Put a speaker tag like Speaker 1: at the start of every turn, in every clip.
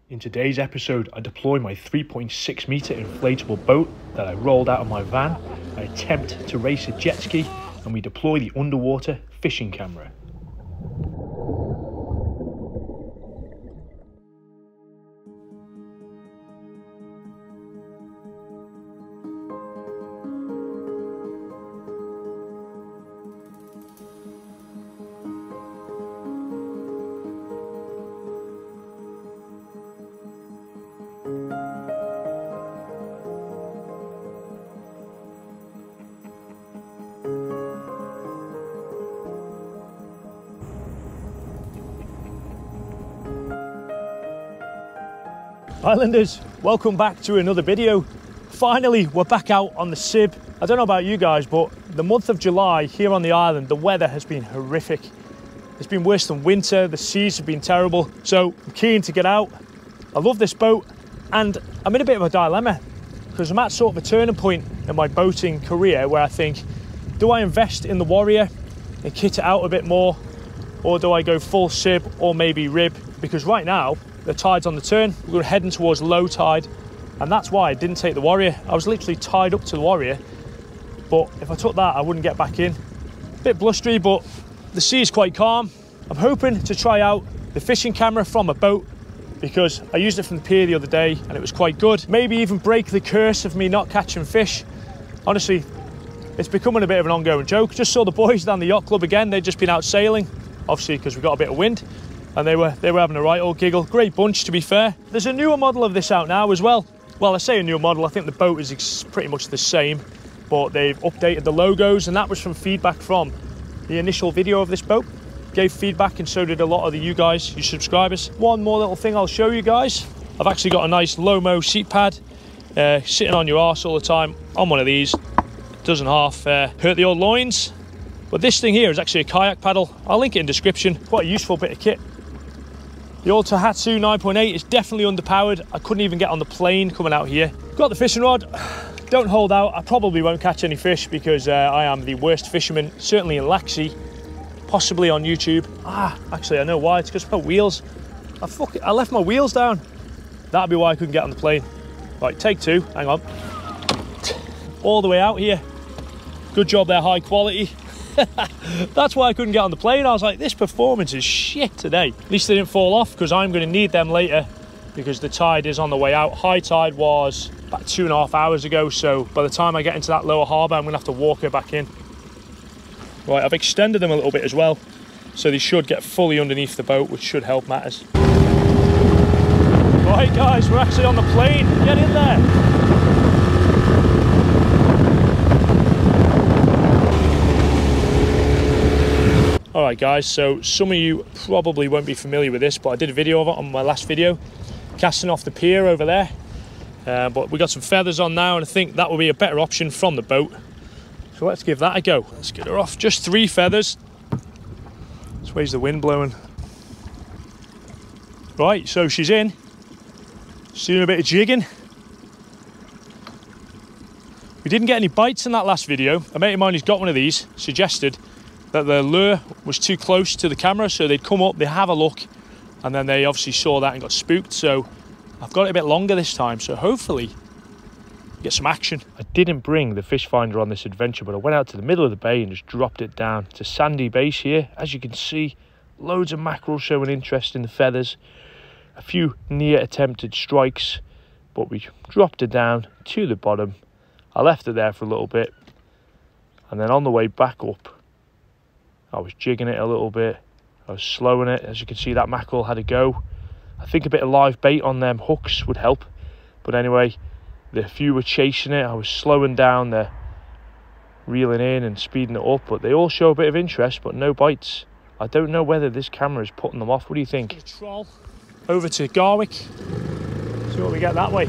Speaker 1: In today's episode, I deploy my 3.6 meter inflatable boat that I rolled out of my van, I attempt to race a jet ski, and we deploy the underwater fishing camera. Islanders, welcome back to another video. Finally, we're back out on the Sib. I don't know about you guys, but the month of July here on the island, the weather has been horrific. It's been worse than winter, the seas have been terrible, so I'm keen to get out. I love this boat, and I'm in a bit of a dilemma because I'm at sort of a turning point in my boating career where I think, do I invest in the Warrior and kit it out a bit more, or do I go full Sib or maybe rib? Because right now, the tide's on the turn, we're heading towards low tide, and that's why I didn't take the Warrior. I was literally tied up to the Warrior, but if I took that, I wouldn't get back in. A bit blustery, but the sea is quite calm. I'm hoping to try out the fishing camera from a boat because I used it from the pier the other day and it was quite good. Maybe even break the curse of me not catching fish. Honestly, it's becoming a bit of an ongoing joke. Just saw the boys down the yacht club again. They'd just been out sailing, obviously because we got a bit of wind. And they were having a right old giggle. Great bunch, to be fair. There's a newer model of this out now as well. Well, I say a newer model, I think the boat is pretty much the same, but they've updated the logos, and that was from feedback from the initial video of this boat. Gave feedback, and so did a lot of you guys, you subscribers. One more little thing I'll show you guys. I've actually got a nice Lomo seat pad, sitting on your arse all the time on one of these. Doesn't half hurt the old loins. But this thing here is actually a kayak paddle. I'll link it in the description. Quite a useful bit of kit. The old Tohatsu 9.8 is definitely underpowered. I couldn't even get on the plane coming out here. Got the fishing rod. Don't hold out. I probably won't catch any fish because I am the worst fisherman, certainly in Laxey, possibly on YouTube. Actually, I know why. It's because my wheels. I left my wheels down. That'd be why I couldn't get on the plane. Right, take two. Hang on. All the way out here. Good job there, high quality. That's why I couldn't get on the plane. I was like, this performance is shit today. At least they didn't fall off because I'm going to need them later because the tide is on the way out. High tide was about 2.5 hours ago, so by the time I get into that lower harbour, I'm going to have to walk her back in. Right, I've extended them a little bit as well, so they should get fully underneath the boat, which should help matters. Right guys, we're actually on the plane. Get in there. Alright guys, so some of you probably won't be familiar with this, but I did a video of it on my last video, casting off the pier over there. But we got some feathers on now, and I think that will be a better option from the boat. So let's give that a go. Let's get her off. Just 3 feathers. This way's the wind blowing. Right, so she's in. She's doing a bit of jigging. We didn't get any bites in that last video. A mate of mine who's got one of these suggested that the lure was too close to the camera, so they'd come up, they have a look, and then they obviously saw that and got spooked. So I've got it a bit longer this time, so hopefully get some action. I didn't bring the fish finder on this adventure, but I went out to the middle of the bay and just dropped it down. It's a sandy base here. As you can see, loads of mackerel showing interest in the feathers, a few near attempted strikes, but we dropped it down to the bottom. I left it there for a little bit, and then on the way back up, I was jigging it a little bit. I was slowing it. As you can see, that mackerel had a go. I think a bit of live bait on them hooks would help. But anyway, the few were chasing it. I was slowing down. They're reeling in and speeding it up. But they all show a bit of interest, but no bites. I don't know whether this camera is putting them off. What do you think? Troll over to Garwick. See what we get that way.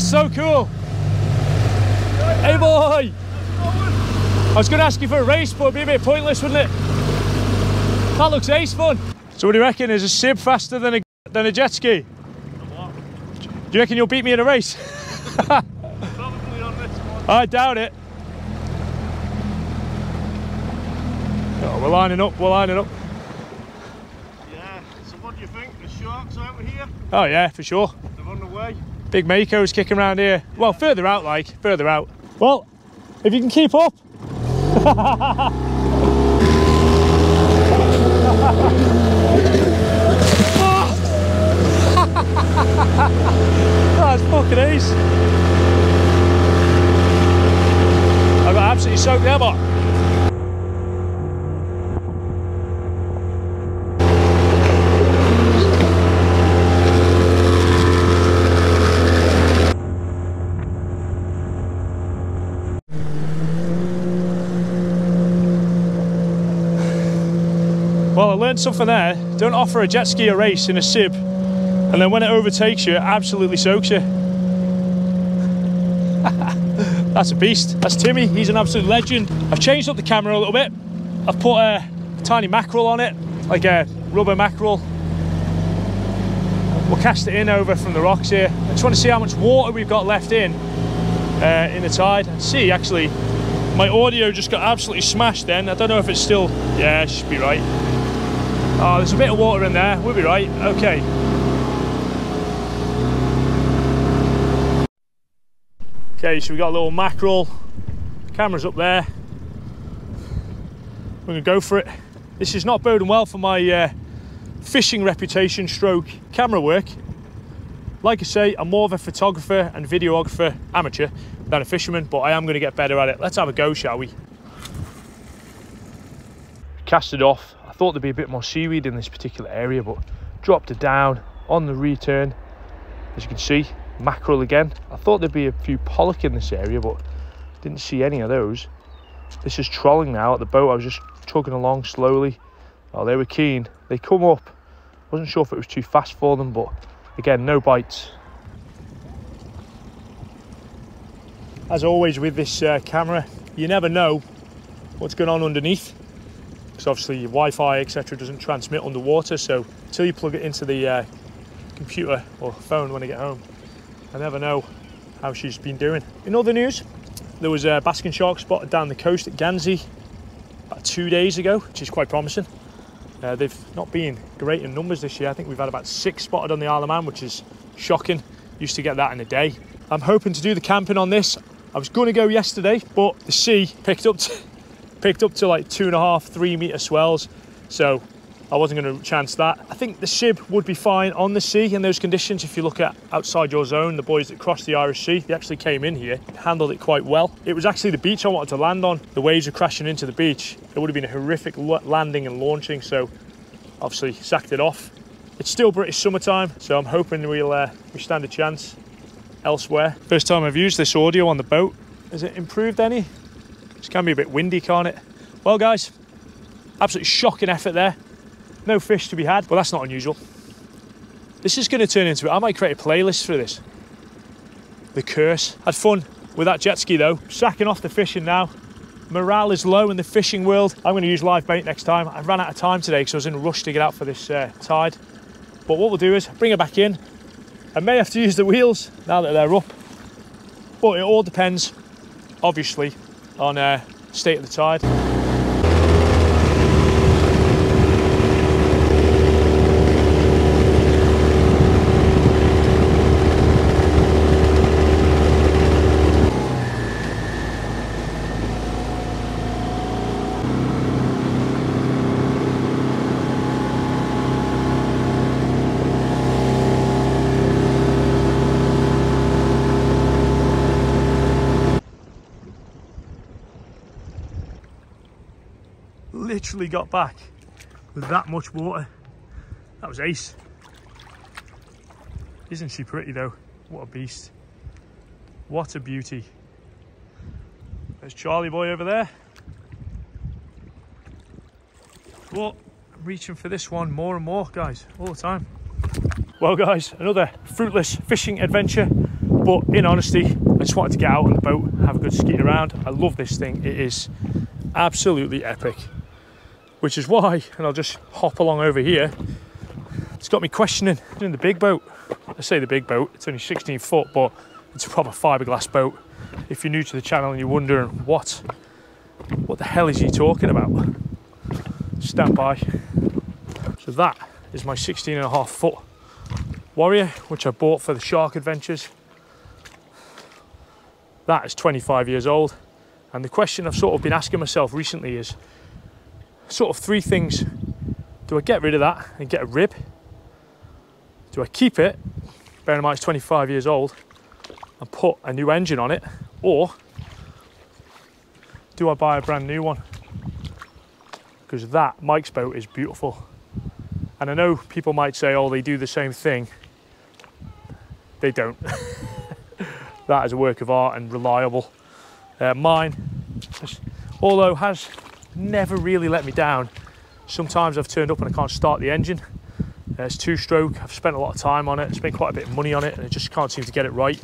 Speaker 1: That's so cool. Hey boy! I was going to ask you for a race, but it'd be a bit pointless, wouldn't it? That looks ace fun. So what do you reckon? Is a sib faster than a jet ski? What? Do you reckon you'll beat me in a race?
Speaker 2: Probably on this one.
Speaker 1: I doubt it. Oh, we're lining up, we're lining up.
Speaker 2: Yeah, so what do you think? The sharks out here?
Speaker 1: Oh yeah, for sure.
Speaker 2: They're on the way.
Speaker 1: Big Mako's kicking around here. Well, further out, further out. Well, if you can keep up. That's fucking ace. I got absolutely soaked there, but. Well, I learned something there. Don't offer a jet ski a race in a sib, and then when it overtakes you, it absolutely soaks you. That's a beast. That's Timmy. He's an absolute legend. I've changed up the camera a little bit. I've put a tiny mackerel on it, like a rubber mackerel. We'll cast it in over from the rocks here. I just want to see how much water we've got left in the tide. See, actually, my audio just got absolutely smashed then. I don't know if it's still... Yeah, it should be right. Oh, there's a bit of water in there. We'll be right. Okay. Okay, so we got a little mackerel. Camera's up there. We're gonna go for it. This is not boding well for my fishing reputation stroke camera work. Like I say, I'm more of a photographer and videographer amateur than a fisherman, but I am going to get better at it. Let's have a go, shall we? Cast it off. I thought there'd be a bit more seaweed in this particular area, but dropped it down on the return. As you can see, mackerel again. I thought there'd be a few pollock in this area, but didn't see any of those. This is trolling now at the boat. I was just tugging along slowly. Oh, they were keen. They come up. Wasn't sure if it was too fast for them, but again, no bites. As always with this camera, you never know what's going on underneath, because obviously your Wi-Fi etc doesn't transmit underwater, so until you plug it into the computer or phone when I get home, I never know how she's been doing. In other news, there was a basking shark spotted down the coast at Guernsey about 2 days ago, which is quite promising. They've not been great in numbers this year. I think we've had about 6 spotted on the Isle of Man, which is shocking. Used to get that in a day. I'm hoping to do the camping on this. I was going to go yesterday, but the sea picked up to like 2.5, 3 metre swells, so I wasn't going to chance that. I think the sib would be fine on the sea in those conditions. If you look at outside your zone, the boys that crossed the Irish Sea, they actually came in here, handled it quite well. It was actually the beach I wanted to land on. The waves were crashing into the beach. It would have been a horrific landing and launching, so obviously sacked it off. It's still British summertime, so I'm hoping we stand a chance elsewhere. First time I've used this audio on the boat. Has it improved any? It can be a bit windy, can't it? Well guys, absolutely shocking effort there. No fish to be had, but that's not unusual. This is going to turn into it. I might create a playlist for this. The curse. Had fun with that jet ski though. Sacking off the fishing now. Morale is low in the fishing world. I'm going to use live bait next time. I ran out of time today because I was in a rush to get out for this tide. But what we'll do is bring it back in. I may have to use the wheels now that they're up. But it all depends, obviously, on state of the tide. Literally got back with that much water. That was ace. Isn't she pretty though? What a beast. What a beauty. There's Charlie boy over there. But I'm reaching for this one more and more, guys, all the time. Well guys, another fruitless fishing adventure But in honesty, I just wanted to get out on the boat, have a good skeet around. I love this thing. It is absolutely epic, which is why, and I'll just hop along over here, it's got me questioning in the big boat. I say the big boat, it's only 16 foot, but it's a proper fiberglass boat. If you're new to the channel and you're wondering what the hell is he talking about, stand by. So that is my 16.5 foot Warrior, which I bought for the shark adventures. That is 25 years old. And the question I've sort of been asking myself recently is sort of three things. Do I get rid of that and get a rib? Do I keep it, bear in mind it's 25 years old, and put a new engine on it? Or do I buy a brand new one? Because that Mike's boat is beautiful. And I know people might say, oh, they do the same thing. They don't. That is a work of art and reliable. Mine, although has never really let me down. Sometimes I've turned up and I can't start the engine. It's two-stroke. I've spent a lot of time on it, spent quite a bit of money on it, and I just can't seem to get it right.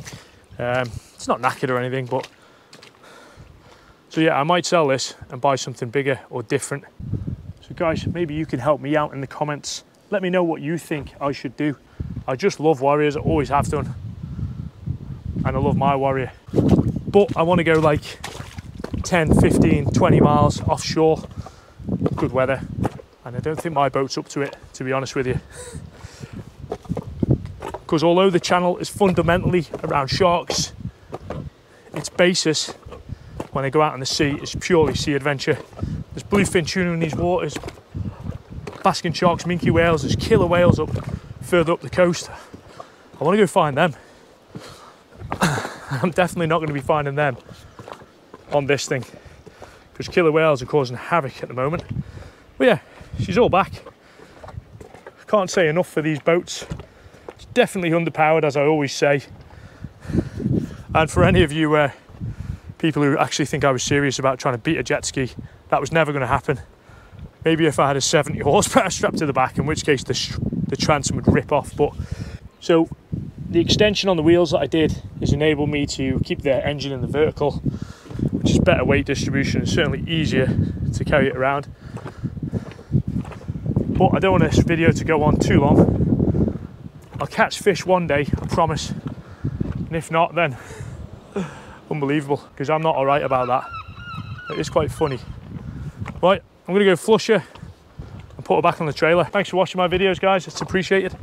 Speaker 1: It's not knackered or anything, but so yeah, I might sell this and buy something bigger or different. So guys, maybe you can help me out in the comments. Let me know what you think I should do. I just love Warriors, I always have done, and I love my Warrior. But I want to go like 10, 15, 20 miles offshore, good weather, and I don't think my boat's up to it, to be honest with you. Because although the channel is fundamentally around sharks, its basis when I go out in the sea is purely sea adventure. There's bluefin tuna in these waters, basking sharks, minke whales, there's killer whales up further up the coast. I want to go find them. I'm definitely not going to be finding them on this thing, because killer whales are causing havoc at the moment. But yeah, she's all back. Can't say enough for these boats. It's definitely underpowered, as I always say. And for any of you people who actually think I was serious about trying to beat a jet ski, that was never going to happen. Maybe if I had a 70 horsepower strapped to the back, in which case the transom would rip off. But so the extension on the wheels that I did has enabled me to keep the engine in the vertical, which is better weight distribution and certainly easier to carry it around. But I don't want this video to go on too long. I'll catch fish one day, I promise. And if not, then unbelievable, because I'm not all right about that. It is quite funny. Right, I'm gonna go flush her and put her back on the trailer. Thanks for watching my videos, guys, it's appreciated.